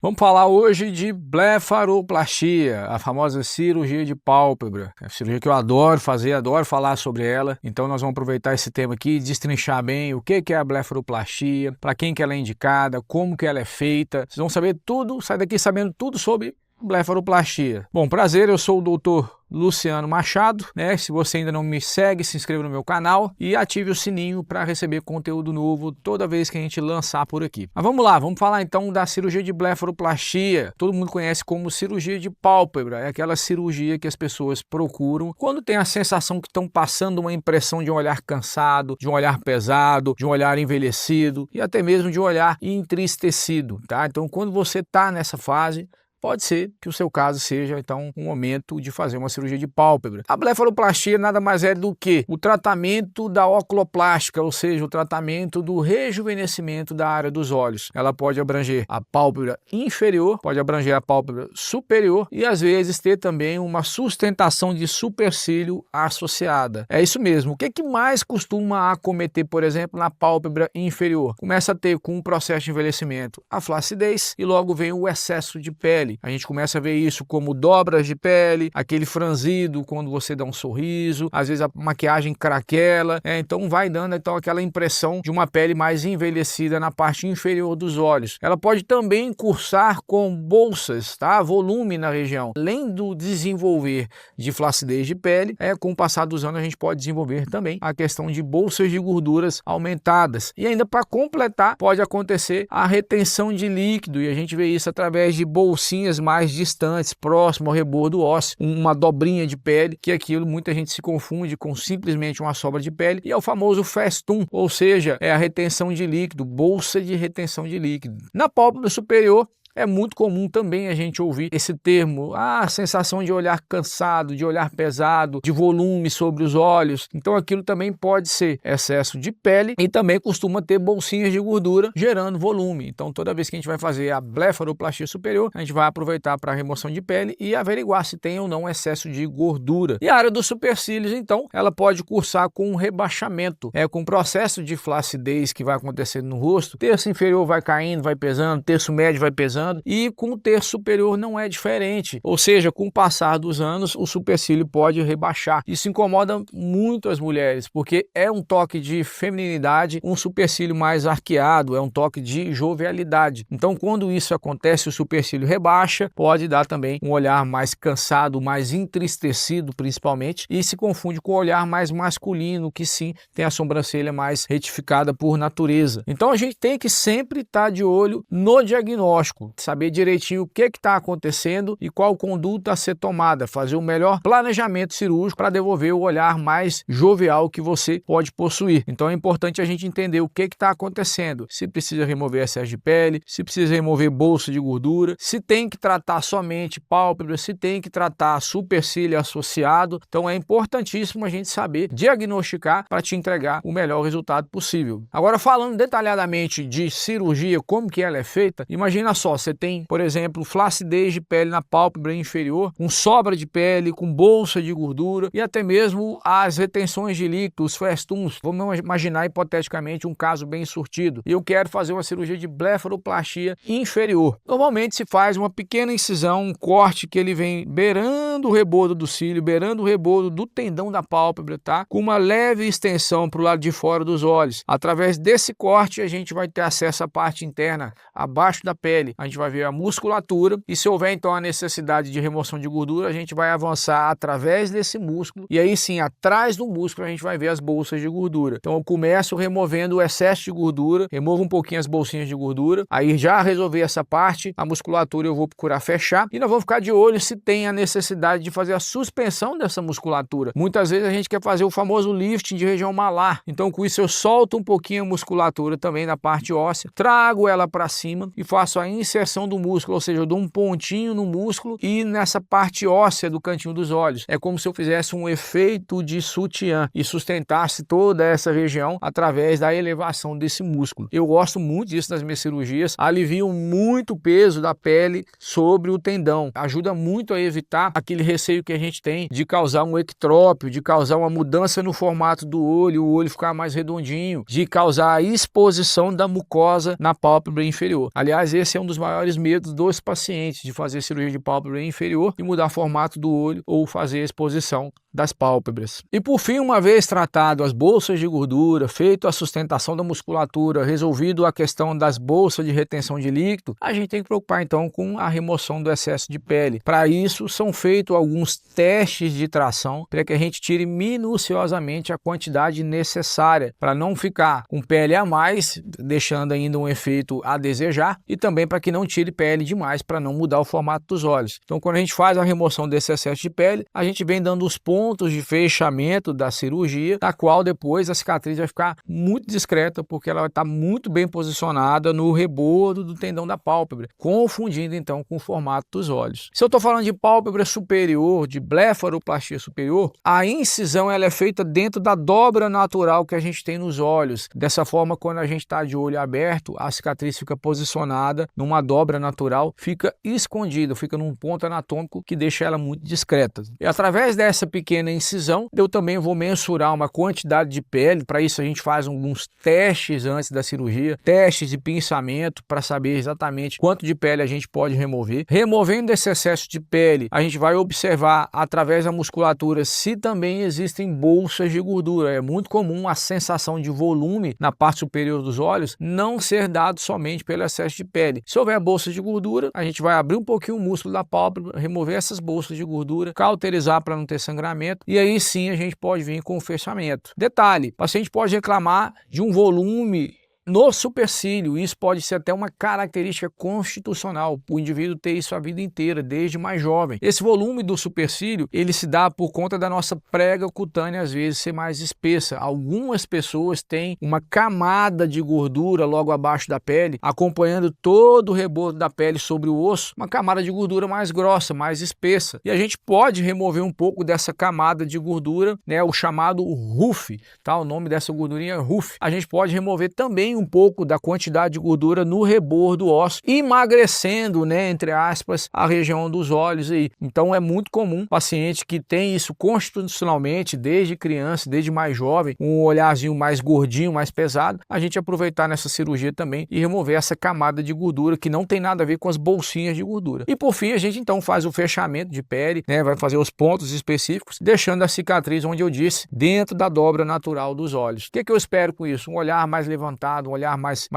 Vamos falar hoje de blefaroplastia, a famosa cirurgia de pálpebra. É uma cirurgia que eu adoro fazer, adoro falar sobre ela. Então nós vamos aproveitar esse tema aqui e destrinchar bem o que é a blefaroplastia, para quem que ela é indicada, como que ela é feita. Vocês vão saber tudo, sair daqui sabendo tudo sobre blefaroplastia. Bom, prazer, eu sou o doutor Luciano Machado, né? Se você ainda não me segue, se inscreva no meu canal e ative o sininho para receber conteúdo novo toda vez que a gente lançar por aqui. Mas vamos lá, vamos falar então da cirurgia de blefaroplastia. Todo mundo conhece como cirurgia de pálpebra, é aquela cirurgia que as pessoas procuram quando tem a sensação que estão passando uma impressão de um olhar cansado, de um olhar pesado, de um olhar envelhecido e até mesmo de um olhar entristecido, tá? Então quando você está nessa fase, pode ser que o seu caso seja, então, um momento de fazer uma cirurgia de pálpebra. A blefaroplastia nada mais é do que o tratamento da oculoplástica, ou seja, o tratamento do rejuvenescimento da área dos olhos. Ela pode abranger a pálpebra inferior, pode abranger a pálpebra superior e, às vezes, ter também uma sustentação de supercílio associada. É isso mesmo. O que mais costuma acometer, por exemplo, na pálpebra inferior? Começa a ter, com o processo de envelhecimento, a flacidez e logo vem o excesso de pele. A gente começa a ver isso como dobras de pele, aquele franzido quando você dá um sorriso, às vezes a maquiagem craquela, então vai dando então aquela impressão de uma pele mais envelhecida na parte inferior dos olhos. Ela pode também cursar com bolsas, tá? Volume na região. Além do desenvolver de flacidez de pele, com o passar dos anos a gente pode desenvolver também a questão de bolsas de gorduras aumentadas. E ainda para completar, pode acontecer a retenção de líquido e a gente vê isso através de bolsinhas mais distantes, próximo ao rebordo ósseo, uma dobrinha de pele, que aquilo muita gente se confunde com simplesmente uma sobra de pele, e é o famoso festum, ou seja, é a retenção de líquido, bolsa de retenção de líquido. Na pálpebra superior, é muito comum também a gente ouvir esse termo, a sensação de olhar cansado, de olhar pesado, de volume sobre os olhos. Então aquilo também pode ser excesso de pele e também costuma ter bolsinhas de gordura gerando volume. Então toda vez que a gente vai fazer a blefaroplastia superior, a gente vai aproveitar para a remoção de pele e averiguar se tem ou não excesso de gordura. E a área dos supercílios, então, ela pode cursar com um rebaixamento, com o processo de flacidez que vai acontecendo no rosto. Terço inferior vai caindo, vai pesando, terço médio vai pesando, e com o terço superior não é diferente, ou seja, com o passar dos anos o supercílio pode rebaixar. Isso incomoda muito as mulheres, porque é um toque de feminilidade, um supercílio mais arqueado, é um toque de jovialidade. Então quando isso acontece, o supercílio rebaixa, pode dar também um olhar mais cansado, mais entristecido principalmente, e se confunde com o olhar mais masculino, que sim, tem a sobrancelha mais retificada por natureza. Então a gente tem que sempre estar de olho no diagnóstico, saber direitinho o que está acontecendo e qual conduta a ser tomada, fazer o melhor planejamento cirúrgico para devolver o olhar mais jovial que você pode possuir. Então é importante a gente entender o que está acontecendo, se precisa remover excesso de pele, se precisa remover bolsa de gordura, se tem que tratar somente pálpebra, se tem que tratar supercílio associado. Então é importantíssimo a gente saber diagnosticar para te entregar o melhor resultado possível. Agora, falando detalhadamente de cirurgia, como que ela é feita, imagina só, você tem, por exemplo, flacidez de pele na pálpebra inferior, com sobra de pele, com bolsa de gordura e até mesmo as retenções de líquido, os festuns. Vamos imaginar hipoteticamente um caso bem surtido e eu quero fazer uma cirurgia de blefaroplastia inferior. Normalmente se faz uma pequena incisão, um corte que ele vem beirando o rebordo do cílio, beirando o rebordo do tendão da pálpebra, tá? Com uma leve extensão para o lado de fora dos olhos. Através desse corte a gente vai ter acesso à parte interna, abaixo da pele. A gente vai ver a musculatura e se houver então a necessidade de remoção de gordura, a gente vai avançar através desse músculo e aí sim, atrás do músculo a gente vai ver as bolsas de gordura. Então eu começo removendo o excesso de gordura, removo um pouquinho as bolsinhas de gordura, aí já resolver essa parte, a musculatura eu vou procurar fechar e nós vamos ficar de olho se tem a necessidade de fazer a suspensão dessa musculatura. Muitas vezes a gente quer fazer o famoso lifting de região malar, então com isso eu solto um pouquinho a musculatura também na parte óssea, trago ela para cima e faço a inserção do músculo, ou seja, eu dou um pontinho no músculo e nessa parte óssea do cantinho dos olhos. É como se eu fizesse um efeito de sutiã e sustentasse toda essa região através da elevação desse músculo. Eu gosto muito disso nas minhas cirurgias, aliviam muito o peso da pele sobre o tendão, ajuda muito a evitar aquele receio que a gente tem de causar um ectrópio, de causar uma mudança no formato do olho, o olho ficar mais redondinho, de causar a exposição da mucosa na pálpebra inferior. Aliás, esse é um dos maiores maiores medos dos pacientes de fazer cirurgia de pálpebra inferior e mudar o formato do olho ou fazer a exposição das pálpebras. E por fim, uma vez tratado as bolsas de gordura, feito a sustentação da musculatura, resolvido a questão das bolsas de retenção de líquido, a gente tem que preocupar então com a remoção do excesso de pele. Para isso são feitos alguns testes de tração para que a gente tire minuciosamente a quantidade necessária para não ficar com pele a mais, deixando ainda um efeito a desejar, e também para que não tire pele demais para não mudar o formato dos olhos. Então quando a gente faz a remoção desse excesso de pele, a gente vem dando os pontos de fechamento da cirurgia, da qual depois a cicatriz vai ficar muito discreta, porque ela vai estar muito bem posicionada no rebordo do tendão da pálpebra, confundindo então com o formato dos olhos. Se eu estou falando de pálpebra superior, de blefaroplastia superior, a incisão ela é feita dentro da dobra natural que a gente tem nos olhos. Dessa forma, quando a gente está de olho aberto, a cicatriz fica posicionada numa dobra natural, fica escondida, fica num ponto anatômico que deixa ela muito discreta. E através dessa pequena incisão, eu também vou mensurar uma quantidade de pele. Para isso a gente faz alguns testes antes da cirurgia, testes de pinçamento para saber exatamente quanto de pele a gente pode remover. Removendo esse excesso de pele, a gente vai observar através da musculatura se também existem bolsas de gordura. É muito comum a sensação de volume na parte superior dos olhos não ser dado somente pelo excesso de pele. Se houver bolsa de gordura, a gente vai abrir um pouquinho o músculo da pálpebra, remover essas bolsas de gordura, cauterizar para não ter sangramento, e aí sim a gente pode vir com o fechamento. Detalhe, o paciente pode reclamar de um volume no supercílio. Isso pode ser até uma característica constitucional, o indivíduo ter isso a vida inteira, desde mais jovem. Esse volume do supercílio, ele se dá por conta da nossa prega cutânea, às vezes, ser mais espessa. Algumas pessoas têm uma camada de gordura logo abaixo da pele, acompanhando todo o rebordo da pele sobre o osso, uma camada de gordura mais grossa, mais espessa. E a gente pode remover um pouco dessa camada de gordura, né, o chamado RUF, tá? O nome dessa gordurinha é RUF. A gente pode remover também um pouco da quantidade de gordura no rebordo ósseo, emagrecendo, né, entre aspas, a região dos olhos aí. Então é muito comum paciente que tem isso constitucionalmente desde criança, desde mais jovem, um olharzinho mais gordinho, mais pesado, a gente aproveitar nessa cirurgia também e remover essa camada de gordura que não tem nada a ver com as bolsinhas de gordura. E por fim a gente então faz o fechamento de pele, né, vai fazer os pontos específicos, deixando a cicatriz onde eu disse, dentro da dobra natural dos olhos. O que eu espero com isso? Um olhar mais levantado, um olhar mais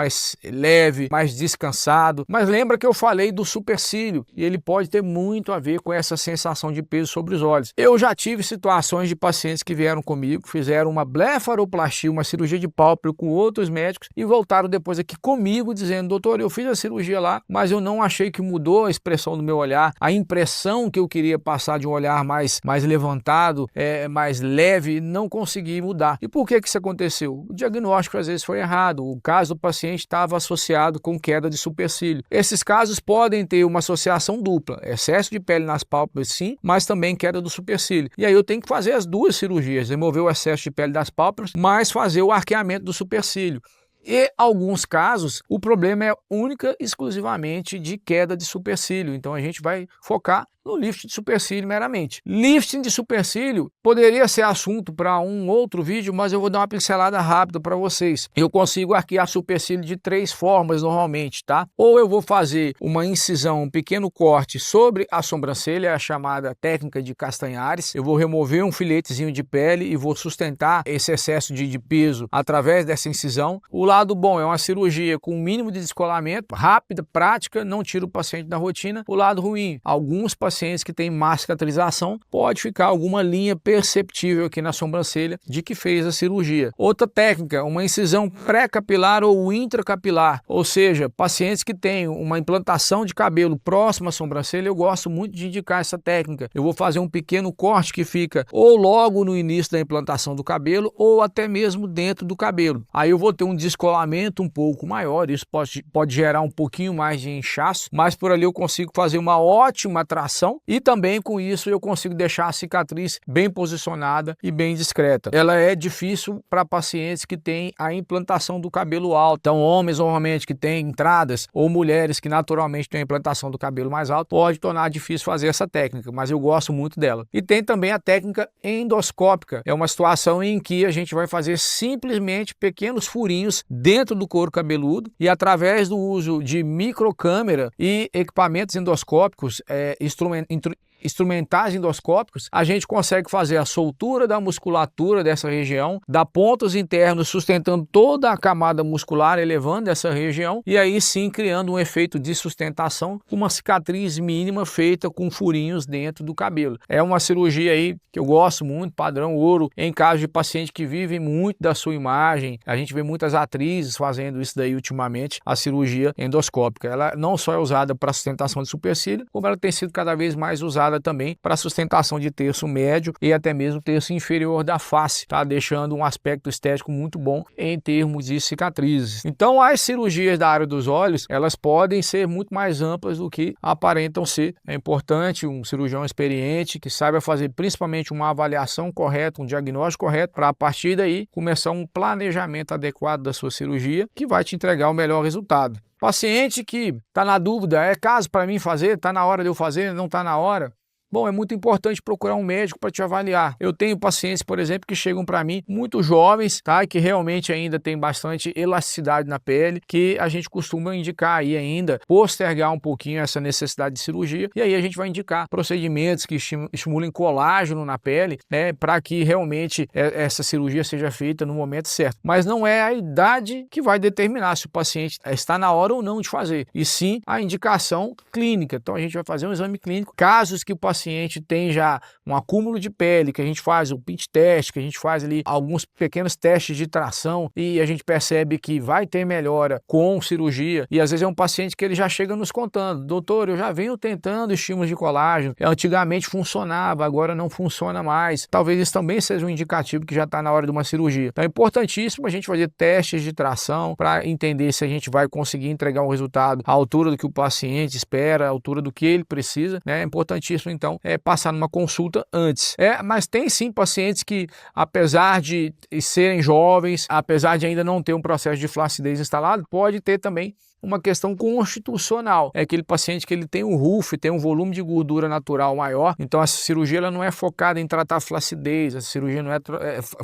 leve, mais descansado. Mas lembra que eu falei do supercílio e ele pode ter muito a ver com essa sensação de peso sobre os olhos. Eu já tive situações de pacientes que vieram comigo, fizeram uma blefaroplastia, uma cirurgia de pálpebra com outros médicos e voltaram depois aqui comigo dizendo: doutor, eu fiz a cirurgia lá, mas eu não achei que mudou a expressão do meu olhar, a impressão que eu queria passar de um olhar mais levantado, mais leve, não consegui mudar. E por que isso aconteceu? O diagnóstico às vezes foi errado. O caso do paciente estava associado com queda de supercílio. Esses casos podem ter uma associação dupla, excesso de pele nas pálpebras sim, mas também queda do supercílio. E aí eu tenho que fazer as duas cirurgias, remover o excesso de pele das pálpebras, mas fazer o arqueamento do supercílio. E alguns casos o problema é única e exclusivamente de queda de supercílio, então a gente vai focar no lift de supercílio meramente. Lifting de supercílio poderia ser assunto para um outro vídeo, mas eu vou dar uma pincelada rápida para vocês. Eu consigo arquear supercílio de 3 formas normalmente, tá? Ou eu vou fazer uma incisão, um pequeno corte sobre a sobrancelha, a chamada técnica de Castanhares. Eu vou remover um filetezinho de pele e vou sustentar esse excesso de peso através dessa incisão. O lado bom é uma cirurgia com um mínimo de descolamento, rápida, prática, não tira o paciente da rotina. O lado ruim, alguns pacientes que têm má cicatrização, pode ficar alguma linha perceptível aqui na sobrancelha de que fez a cirurgia. Outra técnica, uma incisão pré-capilar ou intracapilar, ou seja, pacientes que têm uma implantação de cabelo próximo à sobrancelha, eu gosto muito de indicar essa técnica. Eu vou fazer um pequeno corte que fica ou logo no início da implantação do cabelo ou até mesmo dentro do cabelo. Aí eu vou ter um descolamento um pouco maior, isso pode gerar um pouquinho mais de inchaço, mas por ali eu consigo fazer uma ótima tração e também com isso eu consigo deixar a cicatriz bem posicionada e bem discreta. Ela é difícil para pacientes que têm a implantação do cabelo alto. Então homens normalmente que têm entradas ou mulheres que naturalmente têm a implantação do cabelo mais alto, pode tornar difícil fazer essa técnica, mas eu gosto muito dela. E tem também a técnica endoscópica. É uma situação em que a gente vai fazer simplesmente pequenos furinhos dentro do couro cabeludo e através do uso de microcâmera e equipamentos endoscópicos, instrumentais endoscópicos, a gente consegue fazer a soltura da musculatura dessa região, dar pontos internos sustentando toda a camada muscular, elevando essa região e aí sim criando um efeito de sustentação com uma cicatriz mínima feita com furinhos dentro do cabelo. É uma cirurgia aí que eu gosto muito, padrão ouro, em caso de paciente que vive muito da sua imagem. A gente vê muitas atrizes fazendo isso daí ultimamente, a cirurgia endoscópica. Ela não só é usada para sustentação de supercílio, como ela tem sido cada vez mais usada também para sustentação de terço médio e até mesmo terço inferior da face, tá? Deixando um aspecto estético muito bom em termos de cicatrizes. Então as cirurgias da área dos olhos, elas podem ser muito mais amplas do que aparentam ser. É importante um cirurgião experiente que saiba fazer principalmente uma avaliação correta, um diagnóstico correto, para a partir daí começar um planejamento adequado da sua cirurgia que vai te entregar o melhor resultado. Paciente que está na dúvida, é caso para mim fazer, está na hora de eu fazer, não está na hora? Bom, é muito importante procurar um médico para te avaliar. Eu tenho pacientes, por exemplo, que chegam para mim muito jovens, tá? Que realmente ainda tem bastante elasticidade na pele, que a gente costuma indicar aí ainda, postergar um pouquinho essa necessidade de cirurgia, e aí a gente vai indicar procedimentos que estimulem colágeno na pele, né? Para que realmente essa cirurgia seja feita no momento certo. Mas não é a idade que vai determinar se o paciente está na hora ou não de fazer, e sim a indicação clínica. Então a gente vai fazer um exame clínico, casos que o paciente tem já um acúmulo de pele, que a gente faz o pinch test, que a gente faz ali alguns pequenos testes de tração e a gente percebe que vai ter melhora com cirurgia, e às vezes é um paciente que ele já chega nos contando: doutor, eu já venho tentando estímulos de colágeno, antigamente funcionava, agora não funciona mais. Talvez isso também seja um indicativo que já está na hora de uma cirurgia. Então é importantíssimo a gente fazer testes de tração para entender se a gente vai conseguir entregar um resultado à altura do que o paciente espera, à altura do que ele precisa, né? É importantíssimo então passar numa consulta antes. Mas tem sim pacientes que, apesar de serem jovens, apesar de ainda não ter um processo de flacidez instalado, pode ter também uma questão constitucional. É aquele paciente que ele tem um RUF, tem um volume de gordura natural maior, então a cirurgia ela não é focada em tratar flacidez, a cirurgia não é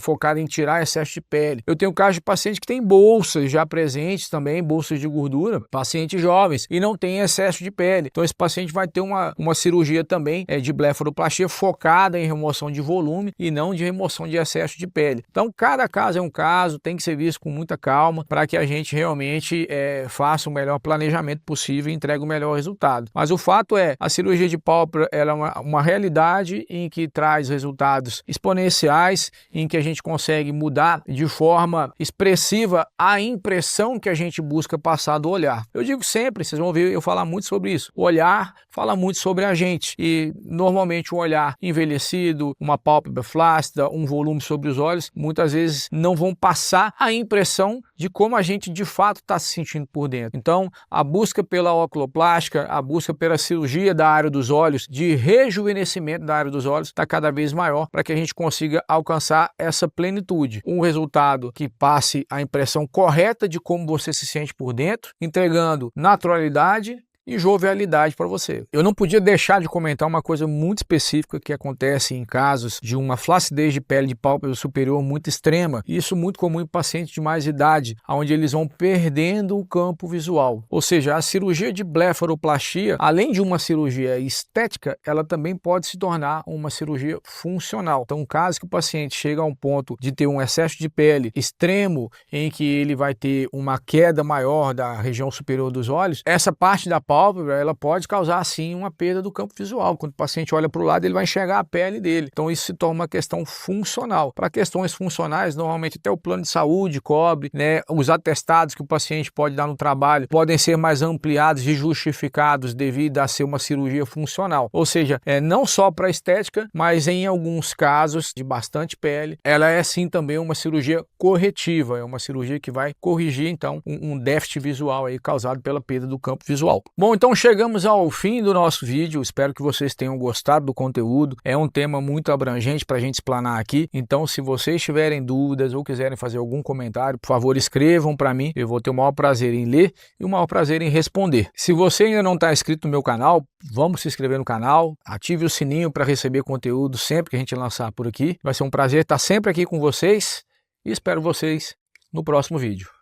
focada em tirar excesso de pele. Eu tenho caso de paciente que tem bolsas já presentes também, bolsas de gordura, pacientes jovens, e não tem excesso de pele. Então esse paciente vai ter uma cirurgia também de blefaroplastia focada em remoção de volume e não de remoção de excesso de pele. Então cada caso é um caso, tem que ser visto com muita calma para que a gente realmente faça o melhor planejamento possível e entregue o melhor resultado. Mas o fato é, a cirurgia de pálpebra ela é uma realidade em que traz resultados exponenciais, em que a gente consegue mudar de forma expressiva a impressão que a gente busca passar do olhar. Eu digo sempre, vocês vão ver eu falar muito sobre isso, o olhar fala muito sobre a gente, e normalmente um olhar envelhecido, uma pálpebra flácida, um volume sobre os olhos, muitas vezes não vão passar a impressão de como a gente de fato está se sentindo por dentro. Então, a busca pela oculoplástica, a busca pela cirurgia da área dos olhos, de rejuvenescimento da área dos olhos, está cada vez maior para que a gente consiga alcançar essa plenitude. Um resultado que passe a impressão correta de como você se sente por dentro, entregando naturalidade e jovialidade para você. Eu não podia deixar de comentar uma coisa muito específica que acontece em casos de uma flacidez de pele de pálpebra superior muito extrema. Isso muito comum em pacientes de mais idade, onde eles vão perdendo o campo visual. Ou seja, a cirurgia de blefaroplastia, além de uma cirurgia estética, ela também pode se tornar uma cirurgia funcional. Então, caso que o paciente chega a um ponto de ter um excesso de pele extremo, em que ele vai ter uma queda maior da região superior dos olhos, essa parte da pálpebra ela pode causar sim uma perda do campo visual. Quando o paciente olha para o lado, ele vai enxergar a pele dele. Então isso se torna uma questão funcional. Para questões funcionais, normalmente até o plano de saúde cobre, né? Os atestados que o paciente pode dar no trabalho podem ser mais ampliados e justificados devido a ser uma cirurgia funcional. Ou seja, não só para estética, mas em alguns casos de bastante pele, ela é sim também uma cirurgia corretiva, é uma cirurgia que vai corrigir então um déficit visual aí causado pela perda do campo visual. Bom, então chegamos ao fim do nosso vídeo, espero que vocês tenham gostado do conteúdo, é um tema muito abrangente para a gente explanar aqui, então se vocês tiverem dúvidas ou quiserem fazer algum comentário, por favor escrevam para mim, eu vou ter o maior prazer em ler e o maior prazer em responder. Se você ainda não está inscrito no meu canal, vamos se inscrever no canal, ative o sininho para receber conteúdo sempre que a gente lançar por aqui, vai ser um prazer estar sempre aqui com vocês e espero vocês no próximo vídeo.